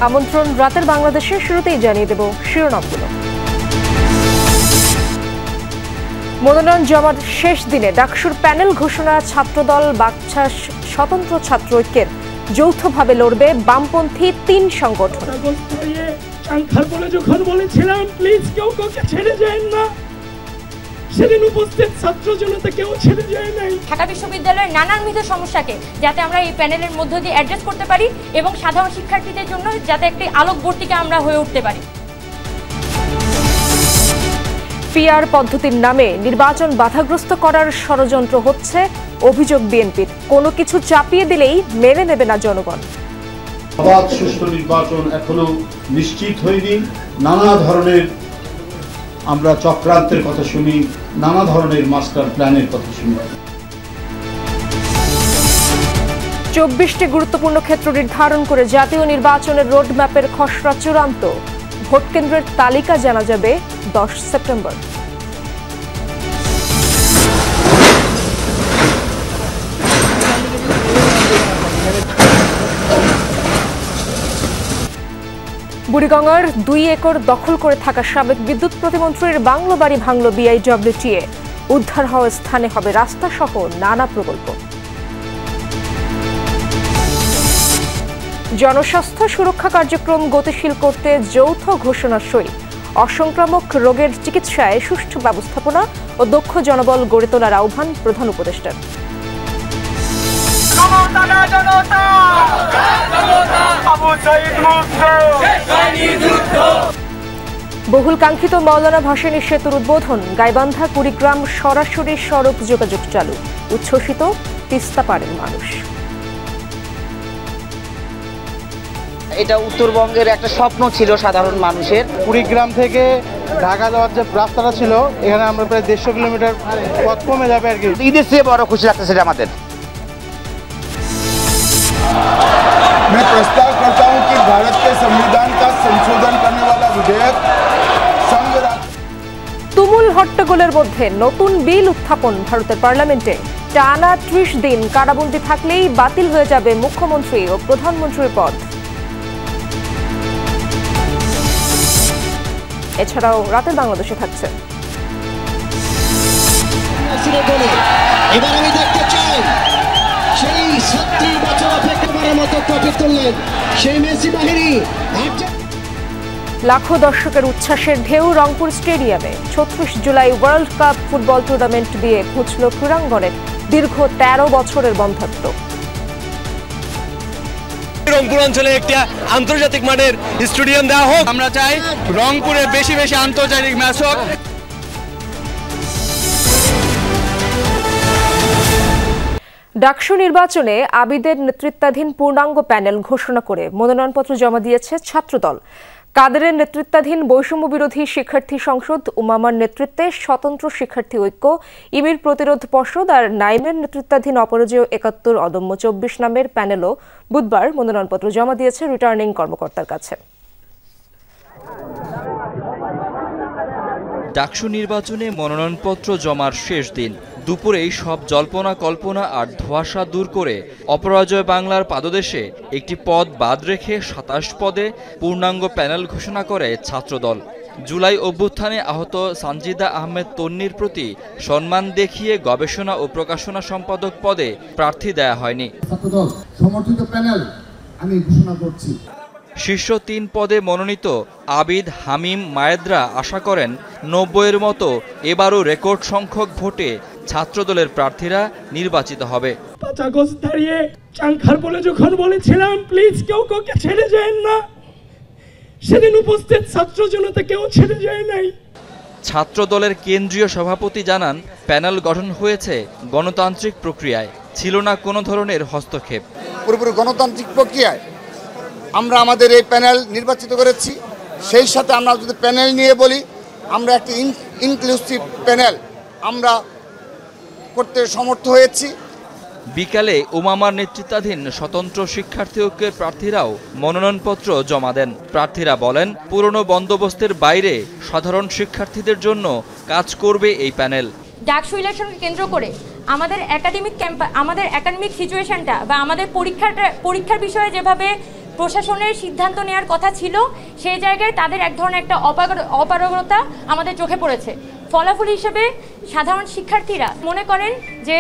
আমন্ত্রণ রাতের বাংলাদেশে, শুরুতেই জানিয়ে দেব শিরোনামগুলো। মনোনয়ন জমার শেষ দিনে ডাকসুর প্যানেল ঘোষণা, ছাত্রদল বাকছাস স্বতন্ত্র ছাত্র ঐক্যের যৌথভাবে লড়বে বামপন্থী ৩ সংগঠন। যখন বলেছিলাম প্লিজ কেউ কাউকে ছেড়ে যায় না, সেদিন উপস্থিত ছাত্র জনতা কেউ ছেড়ে যায় নাই। ঢাকা বিশ্ববিদ্যালয়ের নানানবিধ সমস্যাকে যাতে আমরা এই প্যানেলের মধ্য দিয়ে অ্যাড্রেস করতে পারি এবং সাধারণ শিক্ষার্থীদের জন্য যাতে একটি আলোকবর্তিকা আমরা হয়ে উঠতে পারি। পিআর পদ্ধতির নামে নির্বাচন বাধাগ্রস্ত করার ষড়যন্ত্র হচ্ছে, অভিযোগ বিএনপির। কোনো কিছু চাপিয়ে দিলেই মেনে নেবে না জনগণ। অবাধ সুষ্ঠু নির্বাচন এখনো নিশ্চিত হয়নি। নানা ধরনের আমরা চক্রান্তের কথা শুনি, নানা ধরনের মাস্টার প্ল্যানের কথা শুনি। 24টি গুরুত্বপূর্ণ ক্ষেত্র নির্ধারণ করে জাতীয় নির্বাচনের রোডম্যাপের খসড়া চূড়ান্ত। ভোট কেন্দ্রের তালিকা জানা যাবে 10 সেপ্টেম্বর। বুড়িগঙ্গার 2 একর দখল করে থাকা সাবেক বিদ্যুৎ প্রতিমন্ত্রীর বাংলো বাড়ি ভাঙল বিআইডব্লিউটিএ। উদ্ধার হওয়া স্থানে হবে রাস্তা সহ নানা প্রকল্প। জনস্বাস্থ্য সুরক্ষা কার্যক্রম গতিশীল করতে যৌথ ঘোষণা সই। অসংক্রামক রোগের চিকিৎসায় সুষ্ঠু ব্যবস্থাপনা ও দক্ষ জনবল গড়ে তোলার আহ্বান প্রধান উপদেষ্টার। বহুল কাঙ্ক্ষিত মাওলানা ভাসানী সেতুর উদ্বোধন। গাইবান্ধা কুড়িগ্রাম সরাসরি সড়ক যোগাযোগ চালু। উচ্ছ্বসিত তিস্তা পাড়ের মানুষ। এটা উত্তরবঙ্গের একটা স্বপ্ন ছিল সাধারণ মানুষের। কুড়িগ্রাম থেকে ঢাকা যাওয়ার যে রাস্তাটা ছিল, এখানে আমরা প্রায় 150 কিলোমিটার পথ কমে যাবে আর কি। ঈদের চেয়ে বড় খুশি লাগতেছে আমাদের। मैं प्रस्ताव करता हूं कि भारत के संविधान का संशोधन करने वाला विधेयक संघ তুমুল হট্টগোলের মধ্যে নতুন বিল উত্থাপন ভারতের পার্লামেন্টে। টানা 30 দিন কারাবন্দী থাকলেই বাতিল হয়ে যাবে মুখ্যমন্ত্রী ও প্রধানমন্ত্রীর পদ। এছাড়াও রাতের বাংলাদেশে থাকছে। এবার আমি দেখতে চাই সেই 70 বছর অপেক্ষা করার মতো ট্রফি তুললেন সেই মেসি বাহিনী। লাখো দর্শকের উচ্ছ্বাসের ঢেউ রংপুর স্টেডিয়ামে। 36 July world cup football tournament দিয়ে ঘুচল ক্রীড়াঙ্গনের দীর্ঘ 13 বছরের বন্ধ্যাত্ব। রংপুর অঞ্চলে একটি আন্তর্জাতিক মানের স্টেডিয়াম দেওয়া হোক। আমরা চাই রংপুরে বেশি বেশি আন্তর্জাতিক ম্যাচ হোক। ডাকসু নির্বাচনে আবিদের নেতৃত্বাধীন পূর্ণাঙ্গ প্যানেল ঘোষণা করে মনোনয়নপত্র জমা দিয়েছে ছাত্রদল। কাদেরের নেতৃত্বাধীন বৈষম্য বিরোধী শিক্ষার্থী সংসদ, উমামার নেতৃত্বে স্বতন্ত্র শিক্ষার্থী ঐক্য, ইমির প্রতিরোধ পর্ষদ আর নাইমের নেতৃত্বাধীন অপরাজেয় 71 অদম্য 24 নামের প্যানেলও বুধবার মনোনয়নপত্র জমা দিয়েছে রিটার্নিং কর্মকর্তার কাছে। ডাকসু নির্বাচনে মনোনয়নপত্র জমার শেষ দিন। দুপুরেই সব জল্পনা কল্পনা আর ধোঁয়াশা দূর করে অপরাজয় বাংলার পাদদেশে একটি পদ বাদ রেখে 27 পদে পূর্ণাঙ্গ প্যানেল ঘোষণা করে ছাত্রদল। জুলাই অভ্যুত্থানে আহত সানজিদা আহমেদ তন্নির প্রতি সম্মান দেখিয়ে গবেষণা ও প্রকাশনা সম্পাদক পদে প্রার্থী দেয়া হয়নি। ছাত্রদল সমর্থিত প্যানেল আমি ঘোষণা করছি। শীর্ষ 3 পদে মনোনীত আবিদ, হামিম, মায়েদরা আশা করেন 90-এর মতো এবারও রেকর্ড সংখ্যক ভোটে ছাত্রদলের প্রার্থীরা নির্বাচিত হবে। 5 আগস্ট দাঁড়িয়ে চাংখার বলে যখন বলেছিলাম প্লিজ কেউ কাউকে ছেড়ে যায় না, সেদিন উপস্থিত ছাত্র জনতা কেউ ছেড়ে যায় নাই। ছাত্রদলের কেন্দ্রীয় সভাপতি জানান, প্যানেল গঠন হয়েছে গণতান্ত্রিক প্রক্রিয়ায়, ছিল না কোনো ধরনের হস্তক্ষেপ। পুরোপুরি গণতান্ত্রিক প্রক্রিয়ায় আমরা আমাদের এই প্যানেল নির্বাচিত করেছি। সেই সাথে আমরা যদি প্যানেল নিয়ে বলি, আমরা একটি ইনক্লুসিভ প্যানেল আমরা করতে সমর্থ হয়েছি। বিকালে উমামার নেতৃত্বাধীন স্বতন্ত্র শিক্ষার্থী ঐক্যের প্রার্থীরাও মনোনয়নপত্র জমা দেন। প্রার্থীরা বলেন, পুরনো বন্দোবস্তের বাইরে সাধারণ শিক্ষার্থীদের জন্য কাজ করবে এই প্যানেল। ডাকসু ইলেকশনকে কেন্দ্র করে আমাদের একাডেমিক সিচুয়েশনটা বা আমাদের পরীক্ষার বিষয়ে যেভাবে প্রশাসনের সিদ্ধান্ত নেওয়ার কথা ছিল, সেই জায়গায় তাদের এক ধরনের একটা অপারগতা আমাদের চোখে পড়েছে। ফলাফল হিসেবে সাধারণ শিক্ষার্থীরা মনে করেন যে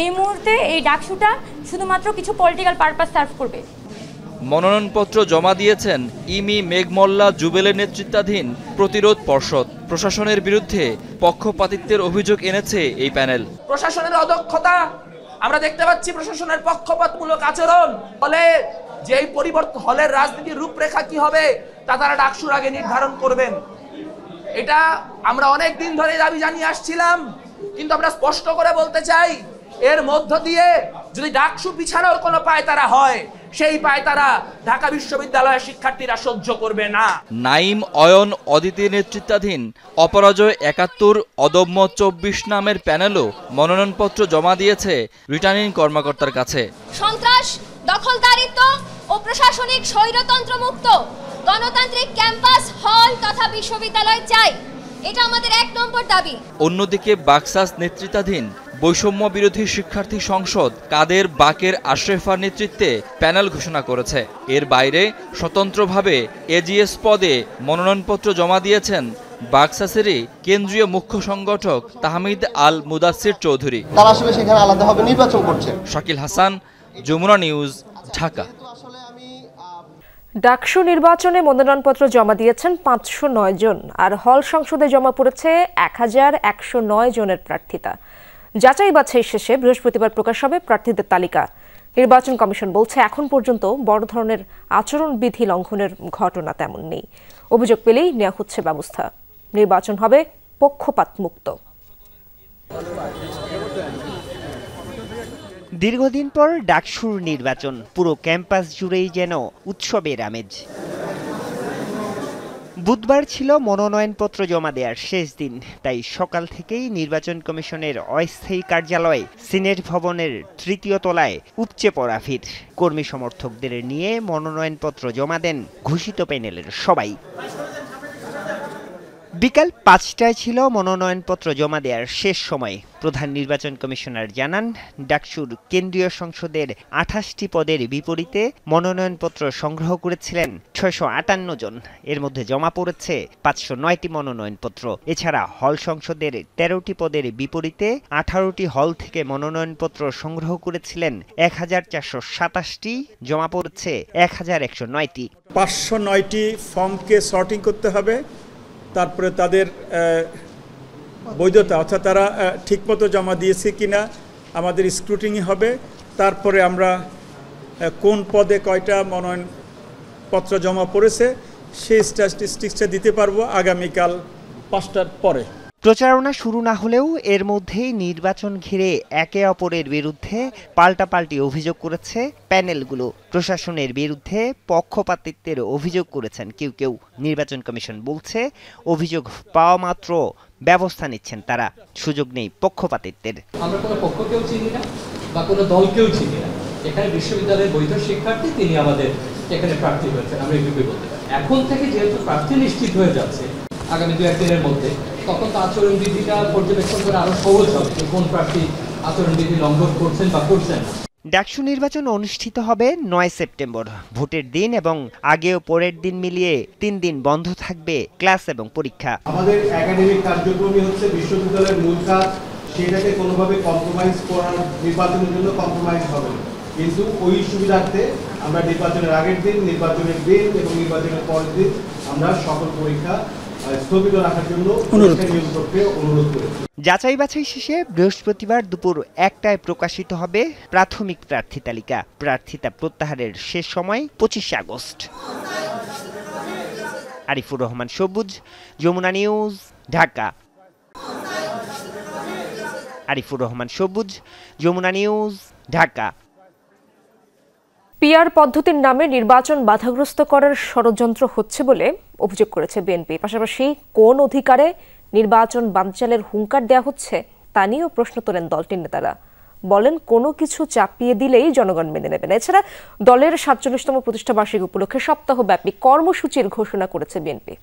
এই মুহূর্তে এই ডাকসুটা শুধুমাত্র কিছু পলিটিক্যাল পারপাস সার্ভ করবে। মনোনয়নপত্র জমা দিয়েছেন ইমি মেঘমল্লা জুবেলের নেতৃত্বাধীন প্রতিরোধ পর্ষদ। প্রশাসনের বিরুদ্ধে পক্ষপাতিত্বের অভিযোগ এনেছে এই প্যানেল। প্রশাসনের অদক্ষতা আমরা দেখতে পাচ্ছি, প্রশাসনের পক্ষপাতমূলক আচরণ, ফলে যেই পরিবর্তন হলের রাজনীতির রূপরেখা কি হবে তা তারা ডাকসুর আগে নির্ধারণ করবেন। এটা আমরা অনেক দিন ধরে দাবি জানিয়ে আসছিলাম, কিন্তু আমরা স্পষ্ট করে বলতে চাই, এর মধ্য দিয়ে যদি ডাকসু পিছানোর কোনো পায়তারা হয়, সেই পায়তারা ঢাকা বিশ্ববিদ্যালয়ের শিক্ষার্থীরা সহ্য করবে না। নাইম অয়ন অদিতির নেতৃত্বাধীন অপরাজয় ৭১, অদম্য ২৪ নামের প্যানেলও মনোনয়নপত্র জমা দিয়েছে রিটার্নিং কর্মকর্তার কাছে। সন্ত্রাস, দখলদারিত্ব ও প্রশাসনিক স্বৈরতন্ত্র মুক্ত গণতান্ত্রিক ক্যাম্পাস, হল তথা বিশ্ববিদ্যালয় চাই, এটা আমাদের ১ নম্বর দাবি। অন্যদিকে বাকসাস নেতৃত্বাধীন বৈষম্য বিরোধী শিক্ষার্থী সংসদ কাদের বাকের আশরেফার নেতৃত্বে প্যানেল ঘোষণা করেছে। এর বাইরে স্বতন্ত্রভাবে এজিএস পদে মনোনয়নপত্র জমা দিয়েছেন বাকসাসেরই কেন্দ্রীয় মুখ্য সংগঠক তাহমিদ আল মুদাসির চৌধুরী। তারা আসলে সেখানে আলাদাভাবে নির্বাচন করছে। শাকিল হাসান, যমুনা নিউজ, ঢাকা। ডাকসু নির্বাচনে মনোনয়নপত্র জমা দিয়েছেন ৫০৯ জন, আর হল সংসদে জমা পড়েছে ১১০৯ জনের প্রার্থিতা। যাচাই বাছাই শেষে বৃহস্পতিবার প্রকাশ হবে প্রার্থীদের তালিকা। নির্বাচন কমিশন বলছে, এখন পর্যন্ত বড় ধরনের আচরণবিধি লঙ্ঘনের ঘটনা তেমন নেই। অভিযোগ পেলেই নেওয়া হচ্ছে ব্যবস্থা। নির্বাচন হবে পক্ষপাত মুক্ত। দীর্ঘদিন পর ডাকসুর নির্বাচন, পুরো ক্যাম্পাস জুড়েই যেন উৎসবের আমেজ। বুধবার ছিল মনোনয়নপত্র জমা দেওয়ার শেষ দিন, তাই সকাল থেকেই নির্বাচন কমিশনের অস্থায়ী কার্যালয় সিনেট ভবনের ৩য় তলায় উপচে পড়া ভিড়। কর্মী সমর্থকদের নিয়ে মনোনয়নপত্র জমা দেন ঘোষিত প্যানেলের সবাই। বিকাল ৫টায় ছিল মনোনয়নপত্র জমা দেওয়ার শেষ সময়। প্রধান নির্বাচন কমিশনার জানান, ডাকসুর কেন্দ্রীয় সংসদের ২৮টি পদের বিপরীতে মনোনয়নপত্র সংগ্রহ করেছিলেন ৬৫৮ জন। এর মধ্যে জমা পড়েছে ৫০৯টি মনোনয়নপত্র। এছাড়া হল সংসদের ১৩টি পদের বিপরীতে ১৮টি হল থেকে মনোনয়নপত্র সংগ্রহ করেছিলেন ১৪২৭টি, জমা পড়েছে ১১০৯টি। ৫০৯টি ফর্মকে সর্টিং করতে হবে, তারপরে তাদের বৈধতা অর্থাৎ তারা ঠিকমতো জমা দিয়েছে কিনা আমাদের স্ক্রুটিনি হবে। তারপরে আমরা কোন পদে কয়টা মনোনয়নপত্র জমা পড়েছে সেই স্ট্যাটিস্টিক্সটা দিতে পারবো আগামীকাল ৫টার পরে। প্রচারণা শুরু না হলেও এর মধ্যেই নির্বাচন ঘিরে একে অপরের বিরুদ্ধে পাল্টাপাল্টি অভিযোগ করেছে প্যানেলগুলো। প্রশাসনের বিরুদ্ধে পক্ষপাতিত্বের অভিযোগ করেছেন কেউ কেউ। নির্বাচন কমিশন বলছে, অভিযোগ পাওয়া মাত্র ব্যবস্থা নিচ্ছেন তারা, সুযোগ নেই পক্ষপাতিত্বের। আমরা কোনো পক্ষকেও চিনি না বা কোনো দলকেও চিনি না। এখানে বিশ্ববিদ্যালয়ের বৈধ শিক্ষার্থী, তিনি আমাদের এখানে প্রার্থী হয়েছেন, আমরা এটুকুই বলতে পারি। এখন থেকে যেহেতু প্রার্থী নিশ্চিত হয়ে যাচ্ছে আগামী ২-১ দিনের মধ্যে, তখন তো আচরণবিধিটা পর্যবেক্ষণ করে আরো সহজ হবে কোন প্রার্থী আচরণবিধি লঙ্ঘন করছেন বা করছেন না। ডাকসু নির্বাচন অনুষ্ঠিত হবে ৯ সেপ্টেম্বর। ভোটের দিন এবং আগে ও পরের দিন মিলিয়ে ৩ দিন বন্ধ থাকবে ক্লাস এবং পরীক্ষা। আমাদের একাডেমিক কার্যক্রমই হচ্ছে বিশ্ববিদ্যালয়ের মূল কাজ, সেটাকে কোনোভাবে কম্প্রোমাইজ করার, নির্বাচনের জন্য কম্প্রোমাইজ হবে না। কিন্তু ওই সুবিধার্থে আমরা নির্বাচনের আগের দিন, নির্বাচনের দিন এবং নির্বাচনের পরের দিন আমরা সকল পরীক্ষা স্থগিত রাখার জন্য অনুরোধ করেছি। যাচাই বাছাই শেষে বৃহস্পতিবার দুপুর ১টায় প্রকাশিত হবে প্রাথমিক প্রার্থী তালিকা। প্রার্থিতা প্রত্যাহারের শেষ সময় ২৫ আগস্ট। আরিফুর রহমান সবুজ, যমুনা নিউজ, ঢাকা। আরিফুর রহমান সবুজ, যমুনা নিউজ, ঢাকা। পিআর পদ্ধতির নামে নির্বাচন বাধাগ্রস্ত করার ষড়যন্ত্র হচ্ছে বলে অভিযোগ করেছে বিএনপি। পাশাপাশি কোন অধিকারে নির্বাচন বানচালের হুঙ্কার দেওয়া হচ্ছে তা নিয়েও প্রশ্ন তোলেন দলটির নেতারা। বলেন, কোনো কিছু চাপিয়ে দিলেই জনগণ মেনে নেবে না। এছাড়া দলের ৪৭তম প্রতিষ্ঠাবার্ষিকী উপলক্ষে সপ্তাহব্যাপী কর্মসূচির ঘোষণা করেছে বিএনপি।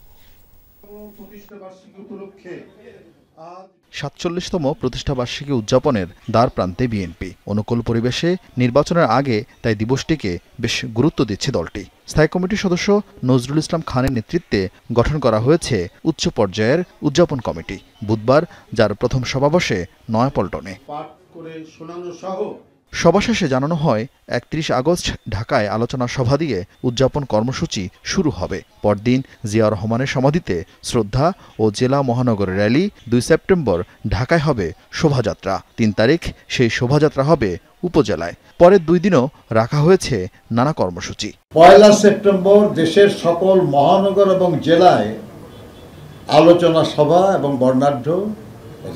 ৪৭তম প্রতিষ্ঠাবার্ষিকী উদযাপনের দ্বার প্রান্তে বিএনপি। অনুকূল পরিবেশে নির্বাচনের আগে তাই দিবসটিকে বেশ গুরুত্ব দিচ্ছে দলটি। স্থায়ী কমিটির সদস্য নজরুল ইসলাম খানের নেতৃত্বে গঠন করা হয়েছে উচ্চ পর্যায়ের উদযাপন কমিটি। বুধবার যার প্রথম সভা বসে নয়াপল্টনে। সভা শেষে জানানো হয় ৩১ আগস্ট ঢাকায় আলোচনা সভা দিয়ে উদযাপন কর্মসূচি শুরু হবে। পরদিন জিয়া রহমানের সমাধিতে শ্রদ্ধা ও জেলা মহানগরের র্যালি। ২ সেপ্টেম্বর ঢাকায় হবে শোভাযাত্রা। ৩ তারিখ সেই শোভাযাত্রা হবে উপজেলায়। পরের 2 দিনও রাখা হয়েছে নানা কর্মসূচি। ১ সেপ্টেম্বর দেশের সকল মহানগর এবং জেলায় আলোচনা সভা এবং বর্ণাঢ্য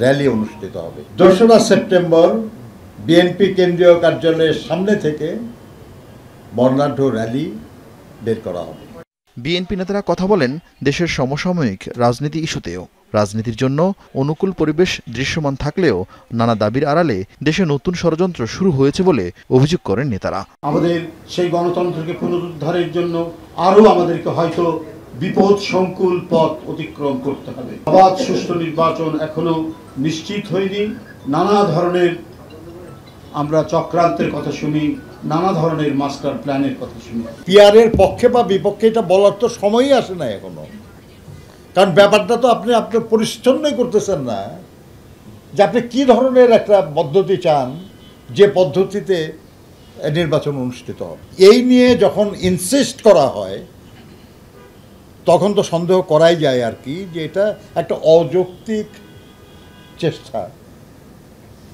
র্যালি অনুষ্ঠিত হবে। ২রা সেপ্টেম্বর বিএনপি কেন্দ্রীয় কার্যালয়ের সামনে থেকে বর্ণাঢ্য র্যালি বের করা হবে। বিএনপি নেতারা কথা বলেন দেশের সমসাময়িক রাজনীতি ইস্যুতেও। রাজনীতির জন্য অনুকূল পরিবেশ দৃশ্যমান থাকলেও নানা দাবির আড়ালে দেশে নতুন ষড়যন্ত্র শুরু হয়েছে বলে অভিযোগ করেন নেতারা। আমাদের সেই গণতন্ত্রকে পুনরুদ্ধারের জন্য আরও আমাদেরকে হয়তো বিপদ সংকুল পথ অতিক্রম করতে হবে। অবাধ সুষ্ঠু নির্বাচন এখনো নিশ্চিত হয়নি। নানা ধরনের আমরা চক্রান্তের কথা শুনি, নানা ধরনের মাস্টার প্ল্যানের কথা শুনি। পিআরের পক্ষে বা বিপক্ষে এটা বলার তো সময়ই আসে না এখনো, কারণ ব্যাপারটা তো আপনি আপনার পরিচ্ছন্নই করতেছেন না যে আপনি কি ধরনের একটা পদ্ধতি চান যে পদ্ধতিতে নির্বাচন অনুষ্ঠিত হবে। এই নিয়ে যখন ইনসিস্ট করা হয় তখন তো সন্দেহ করাই যায় আর কি যে এটা একটা অযৌক্তিক চেষ্টা,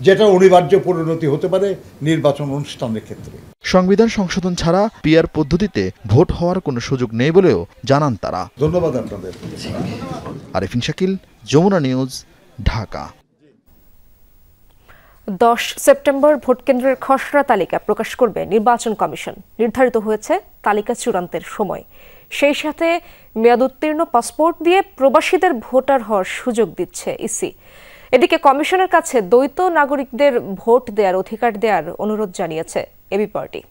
যেটা অনিবার্য পরিণতি হতে পারে নির্বাচন অনুষ্ঠানের ক্ষেত্রে। সংবিধান সংশোধন ছাড়া পিআর পদ্ধতিতে ভোট হওয়ার কোনো সুযোগ নেই বলেও জানান তারা। ধন্যবাদ আপনাদের। আরিফিন শাকিল, যমুনা নিউজ, ঢাকা। 10 সেপ্টেম্বর ভোট কেন্দ্রের খসড়া তালিকা প্রকাশ করবে নির্বাচন কমিশন। নির্ধারিত হয়েছে তালিকা চূড়ান্তের সময়। সেই সাথে মেয়াদোত্তীর্ণ পাসপোর্ট দিয়ে প্রবাসীদের ভোটার হওয়ার সুযোগ দিচ্ছে ইসি। এদিকে কমিশনের কাছে দ্বৈত নাগরিকদের ভোট দেওয়ার অধিকার দেওয়ার অনুরোধ জানিয়েছে এবি পার্টি।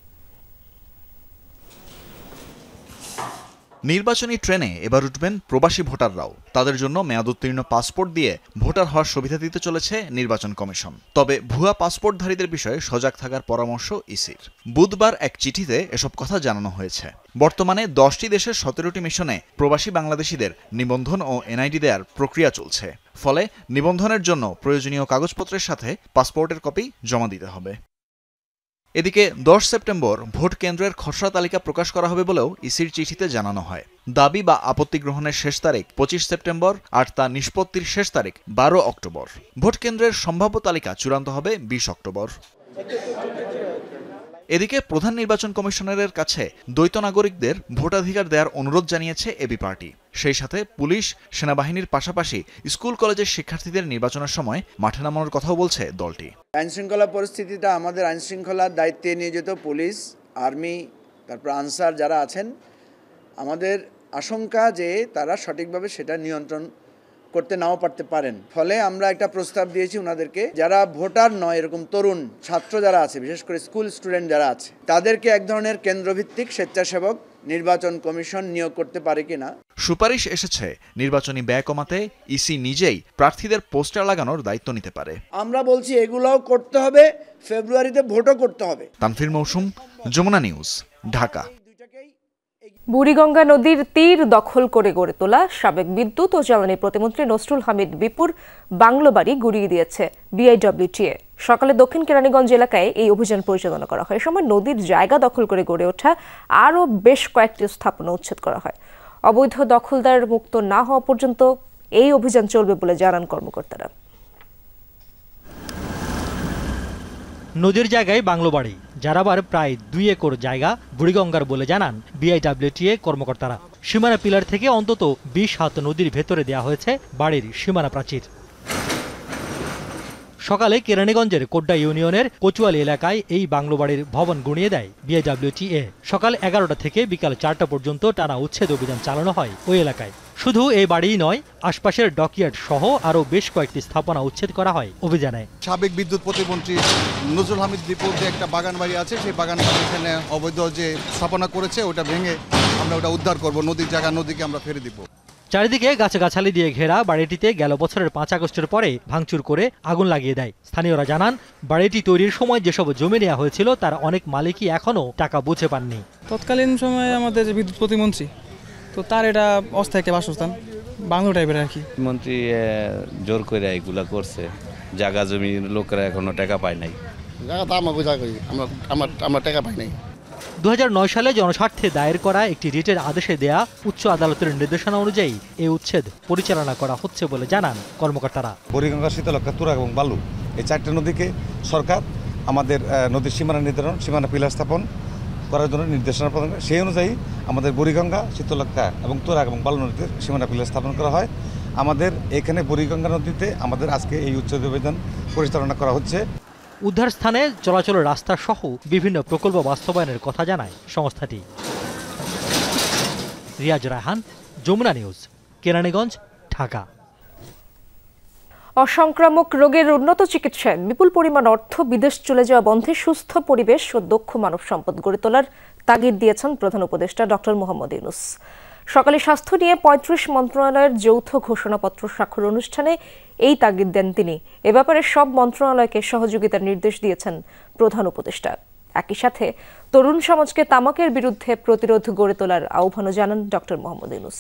নির্বাচনী ট্রেনে এবার উঠবেন প্রবাসী ভোটাররাও। তাদের জন্য মেয়াদোত্তীর্ণ পাসপোর্ট দিয়ে ভোটার হওয়ার সুবিধা দিতে চলেছে নির্বাচন কমিশন। তবে ভুয়া পাসপোর্টধারীদের বিষয়ে সজাগ থাকার পরামর্শ ইসির। বুধবার এক চিঠিতে এসব কথা জানানো হয়েছে। বর্তমানে 10টি দেশের 17টি মিশনে প্রবাসী বাংলাদেশিদের নিবন্ধন ও এনআইডি দেওয়ার প্রক্রিয়া চলছে। ফলে নিবন্ধনের জন্য প্রয়োজনীয় কাগজপত্রের সাথে পাসপোর্টের কপি জমা দিতে হবে। এদিকে 10 সেপ্টেম্বর ভোট কেন্দ্রের খসড়া তালিকা প্রকাশ করা হবে বলেও ইসির চিঠিতে জানানো হয়। দাবি বা আপত্তি গ্রহণের শেষ তারিখ 25 সেপ্টেম্বর আর তা নিষ্পত্তির শেষ তারিখ 12 অক্টোবর। ভোট কেন্দ্রের সম্ভাব্য তালিকা চূড়ান্ত হবে 20 অক্টোবর। এদিকে প্রধান নির্বাচন কমিশনারের কাছে দ্বৈত নাগরিকদের ভোটাধিকার দেওয়ার অনুরোধ জানিয়েছে এবি পার্টি। সেই সাথে পুলিশ, সেনাবাহিনীর পাশাপাশি স্কুল কলেজের শিক্ষার্থীদের নির্বাচনের সময় মাঠে নামানোর কথাও বলছে দলটি। আইনশৃঙ্খলা পরিস্থিতিটা আমাদের আইনশৃঙ্খলার দায়িত্বে নিয়োজিত পুলিশ, আর্মি, তারপর আনসার যারা আছেন, আমাদের আশঙ্কা যে তারা সঠিকভাবে সেটা নিয়ন্ত্রণ করতে নাও পারতে পারেন। ফলে আমরা একটা প্রস্তাব দিয়েছি ওনাদেরকে, যারা ভোটার নয় এরকম তরুণ ছাত্র যারা আছে, বিশেষ করে স্কুল স্টুডেন্ট যারা আছে, তাদেরকে এক ধরনের কেন্দ্রভিত্তিক স্বেচ্ছাসেবক নির্বাচন কমিশন নিয়োগ করতে পারে কিনা। সুপারিশ এসেছে নির্বাচনী ব্যয় কমাতে ইসি নিজেই প্রার্থীদের পোস্টার লাগানোর দায়িত্ব নিতে পারে। আমরা বলছি এগুলোও করতে হবে, ফেব্রুয়ারিতে ভোটও করতে হবে। তানফির মৌসুম, যমুনা নিউজ, ঢাকা। বুড়িগঙ্গা নদীর তীর দখল করে গড়ে তোলা সাবেক বিদ্যুৎ ও জ্বালানি প্রতিমন্ত্রী নসরুল হামিদ বিপুর বাংলো বাড়ি গুড়িয়ে দিয়েছে বিআইডব্লিউটিএ। সকালে দক্ষিণ কেরানীগঞ্জ এলাকায় এই অভিযান পরিচালনা করা হয়। এ সময় নদীর জায়গা দখল করে গড়ে ওঠা আরও বেশ কয়েকটি স্থাপনা উচ্ছেদ করা হয়। অবৈধ দখলদার মুক্ত না হওয়া পর্যন্ত এই অভিযান চলবে বলে জানান কর্মকর্তারা। নদীর জায়গায় বাংলো বাড়ি, যার আবার প্রায় 2 একর জায়গা বুড়িগঙ্গার বলে জানান বিআইডব্লিউটিএ কর্মকর্তারা। সীমানা পিলার থেকে অন্তত 20 হাত নদীর ভেতরে দেওয়া হয়েছে বাড়ির সীমানা প্রাচীর। সকালে কেরানীগঞ্জের কোড্ডা ইউনিয়নের কচুয়ালি এলাকায় এই বাংলো বাড়ির ভবন গুঁড়িয়ে দেয় বিআইডব্লিউটিএ। সকাল 11টা থেকে বিকাল 4টা পর্যন্ত টানা উচ্ছেদ অভিযান চালানো হয় ওই এলাকায়। শুধু এই বাড়িই নয়, আশপাশের ডকইয়ার্ড সহ আরও বেশ কয়েকটি স্থাপনা উচ্ছেদ করা হয় অভিযানে। সাবেক বিদ্যুৎ প্রতিমন্ত্রী নজরুল হামিদ বিপুর যে একটা বাগান বাড়ি আছে, সেই বাগান বাড়ি এখানে অবৈধ যে স্থাপনা করেছে ওটা ভেঙে আমরা ওটা উদ্ধার করব। নদীর জায়গা নদীকে আমরা ফেরে দিব। চারিদিকে গাছগাছালি দিয়ে ঘেরা বাড়িটিতে গেল বছরের 5 আগস্টের পরে ভাঙচুর করে আগুন লাগিয়ে দেয়। স্থানীয়রা জানান, বাড়িটি তৈরির সময় যেসব জমি নেওয়া হয়েছিল তার অনেক মালিকই এখনও টাকা বুঝে পাননি। তৎকালীন সময়ে আমাদের যে বিদ্যুৎ প্রতিমন্ত্রী, তো তার এটা অস্থায়ী একটা বাসস্থান, বাংলো টাইপের আর কি। মন্ত্রী জোর করে এগুলা করছে, জায়গা জমির লোকেরা এখনো টাকা পায় নাই। আমরা টাকা পাই নাই। 2009 সালে জনস্বার্থে দায়ের করা একটি রিটের আদেশে দেয়া উচ্চ আদালতের নির্দেশনা অনুযায়ী এই উচ্ছেদ পরিচালনা করা হচ্ছে বলে জানান কর্মকর্তারা। বুড়িগঙ্গা, শীতলক্ষা, তুরাগ এবং বালু এই 4টি নদীকে সরকার আমাদের নদীর সীমানা নির্ধারণ, সীমানা পিলার স্থাপন করার জন্য নির্দেশনা প্রদান করে। সেই অনুযায়ী আমাদের বুড়িগঙ্গা, শীতলক্ষা এবং তুরাগ এবং বালু নদীতে সীমানা পিলার স্থাপন করা হয়। আমাদের এখানে বুড়িগঙ্গা নদীতে আমাদের আজকে এই উচ্ছেদ অভিযান পরিচালনা করা হচ্ছে। উদ্ধার স্থানে চলাচলের রাস্তা সহ বিভিন্ন প্রকল্প বাস্তবায়নের কথা জানায় সংস্থাটি। রিয়াজ রায়হান, যমুনা নিউজ, কেরানীগঞ্জ, ঢাকা। অসংক্রামক রোগের উন্নত চিকিৎসায় বিপুল পরিমাণ অর্থ বিদেশ চলে যাওয়া বন্ধে সুস্থ পরিবেশ ও দক্ষ মানব সম্পদ গড়ে তোলার তাগিদ দিয়েছেন প্রধান উপদেষ্টা ডক্টর মোহাম্মদ ইউনূস। সকালে স্বাস্থ্য নিয়ে 35 মন্ত্রণালয়ের যৌথ ঘোষণাপত্র স্বাক্ষর অনুষ্ঠানে এই তাগিদ দেন তিনি। এ ব্যাপারে সব মন্ত্রণালয়কে সহযোগিতার নির্দেশ দিয়েছেন প্রধান উপদেষ্টা। একই সাথে তরুণ সমাজকে তামাকের বিরুদ্ধে প্রতিরোধ গড়ে তোলার আহ্বানও জানান ডক্টর মোহাম্মদ ইউনূস।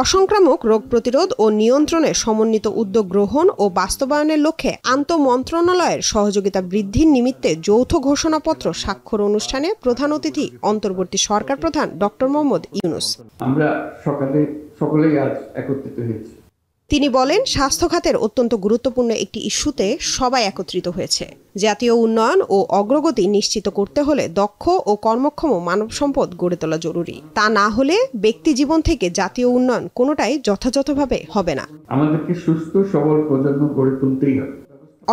অসংক্রামক রোগ প্রতিরোধ ও নিয়ন্ত্রণে সমন্বিত উদ্যোগ গ্রহণ ও বাস্তবায়নের লক্ষ্যে আন্তঃমন্ত্রণালয়ের সহযোগিতা বৃদ্ধির নিমিত্তে যৌথ ঘোষণাপত্র স্বাক্ষর অনুষ্ঠানে প্রধান অতিথি অন্তর্বর্তী সরকার প্রধান ডক্টর মোহাম্মদ ইউনূস। আমরা সকলেই আজ একত্রিত হয়েছি। তিনি বলেন, স্বাস্থ্য খাতের অত্যন্ত গুরুত্বপূর্ণ একটি ইস্যুতে সবাই একত্রিত হয়েছে। জাতীয় উন্নয়ন ও অগ্রগতি নিশ্চিত করতে হলে দক্ষ ও কর্মক্ষম মানব সম্পদ গড়ে তোলা জরুরি। তা না হলে ব্যক্তি জীবন থেকে জাতীয় উন্নয়ন কোনোটাই যথাযথভাবে হবে না। আমাদেরকে সুস্থ সবল প্রজন্ম গড়ে তুলতেই হবে।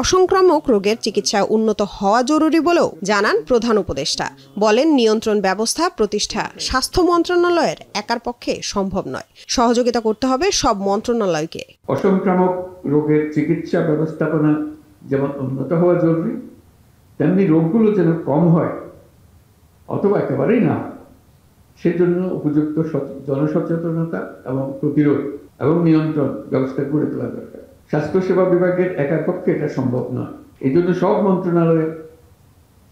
অসংক্রামক রোগের চিকিৎসায় উন্নত হওয়া জরুরি বলেও জানান প্রধান উপদেষ্টা। বলেন, নিয়ন্ত্রণ ব্যবস্থা প্রতিষ্ঠা স্বাস্থ্য মন্ত্রণালয়ের একার পক্ষে সম্ভব নয়, সহযোগিতা করতে হবে সব মন্ত্রণালয়কে। অসংক্রামক রোগের চিকিৎসা ব্যবস্থাপনা যেমন উন্নত হওয়া জরুরি, তেমনি রোগগুলো যেন কম হয় অথবা একেবারেই না হয়, সেজন্য উপযুক্ত জনসচেতনতা এবং প্রতিরোধ এবং নিয়ন্ত্রণ ব্যবস্থা গড়ে তোলা দরকার। স্বাস্থ্যসেবা বিভাগের একার পক্ষে এটা সম্ভব নয়, এই জন্য সব মন্ত্রণালয়ের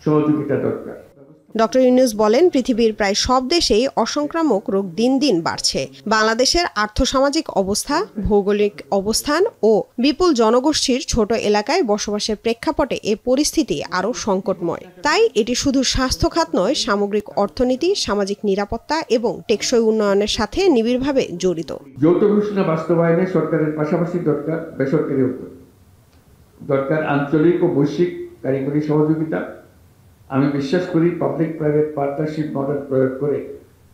সহযোগিতা দরকার। ডক্টর ইউনূস বলেন, পৃথিবীর প্রায় সব দেশেই অসংক্রামক রোগ দিন দিন বাড়ছে। বাংলাদেশের আর্থসামাজিক অবস্থা, ভৌগোলিক অবস্থান ও বিপুল জনগোষ্ঠীর ছোট এলাকায় বসবাসের প্রেক্ষাপটে এ পরিস্থিতি আরও সংকটময়। তাই এটি শুধু স্বাস্থ্য খাত নয়, সামগ্রিক অর্থনীতি, সামাজিক নিরাপত্তা এবং টেকসই উন্নয়নের সাথে নিবিড়ভাবে জড়িত। যৌথ ঘোষণা বাস্তবায়নে সরকারের পাশাপাশি দরকার বেসরকারি উদ্যোগ, দরকার আঞ্চলিক ও বৈশ্বিক কারিগরি সহযোগিতা। আমি বিশ্বাস করি পাবলিক প্রাইভেট পার্টনারশিপ মডেল প্রয়োগ করে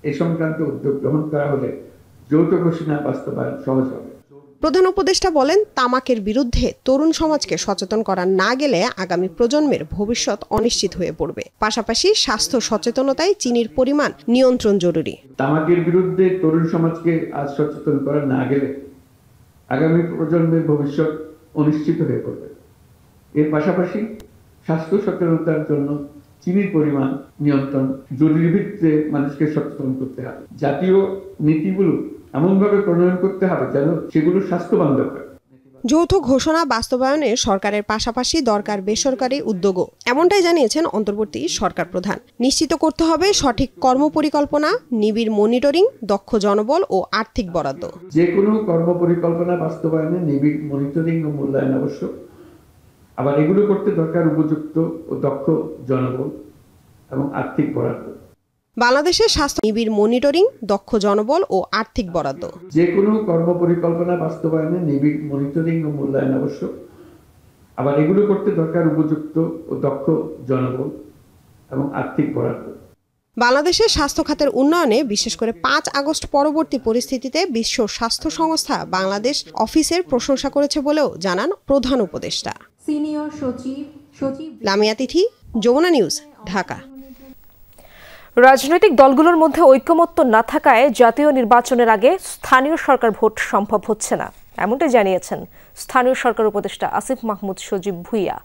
এই সংক্রান্ত উদ্যোগ গ্রহণ করা হলে যৌথ ঘোষণা বাস্তবায়ন সহজ হবে। প্রধান উপদেষ্টা বলেন, তামাকের বিরুদ্ধে তরুণ সমাজকে সচেতন করা না গেলে আগামী প্রজন্মের ভবিষ্যৎ অনিশ্চিত হয়ে পড়বে। পাশাপাশি স্বাস্থ্য সচেতনতায় চিনির পরিমাণ নিয়ন্ত্রণ জরুরি। তামাকের বিরুদ্ধে তরুণ সমাজকে আজ সচেতন করা না গেলে আগামী প্রজন্মের ভবিষ্যৎ অনিশ্চিত হয়ে পড়বে। এর পাশাপাশি স্বাস্থ্য সচেতনতার জন্য চিনির পরিমাণ নিয়ন্ত্রণ জরুরি ভিত্তিতে মানুষকে সচেতন করতে হবে। জাতীয় নীতিগুলো এমনভাবে প্রণয়ন করতে হবে যেন সেগুলো স্বাস্থ্য বান্ধব হয়। যৌথ ঘোষণা বাস্তবায়নে সরকারের পাশাপাশি দরকার বেসরকারি উদ্যোগও, এমনটাই জানিয়েছেন অন্তর্বর্তী সরকার প্রধান। নিশ্চিত করতে হবে সঠিক কর্মপরিকল্পনা, নিবিড় মনিটরিং, দক্ষ জনবল ও আর্থিক বরাদ্দ। যে কোনো কর্মপরিকল্পনা বাস্তবায়নে নিবিড় মনিটরিং ও মূল্যায়ন আবশ্যক। আবার এগুলো করতে দরকার উপযুক্ত ও দক্ষ জনবল এবং আর্থিক বরাদ্দ। বাংলাদেশের স্বাস্থ্য নিবিড় মনিটরিং, দক্ষ জনবল ও আর্থিক বরাদ্দ। যে কোনো কর্মপরিকল্পনা বাস্তবায়নে নিবিড় মনিটরিং ও মূল্যায়ন আবশ্যক। আবার এগুলো করতে দরকার উপযুক্ত ও দক্ষ জনবল এবং আর্থিক বরাদ্দ। বাংলাদেশের স্বাস্থ্য খাতের উন্নয়নে বিশেষ করে 5 আগস্ট পরবর্তী পরিস্থিতিতে বিশ্ব স্বাস্থ্য সংস্থা বাংলাদেশ অফিসের প্রশংসা করেছে বলেও জানান প্রধান উপদেষ্টা। সিনিয়র সচিব লামিয়া তিথি, যমুনা নিউজ, ঢাকা। রাজনৈতিক দলগুলোর মধ্যে ঐকমত্য না থাকায় জাতীয় নির্বাচনের আগে স্থানীয় সরকার ভোট সম্ভব হচ্ছে না, এমনটাই জানিয়েছেন স্থানীয় সরকার উপদেষ্টা আসিফ মাহমুদ সজীব ভুইয়া।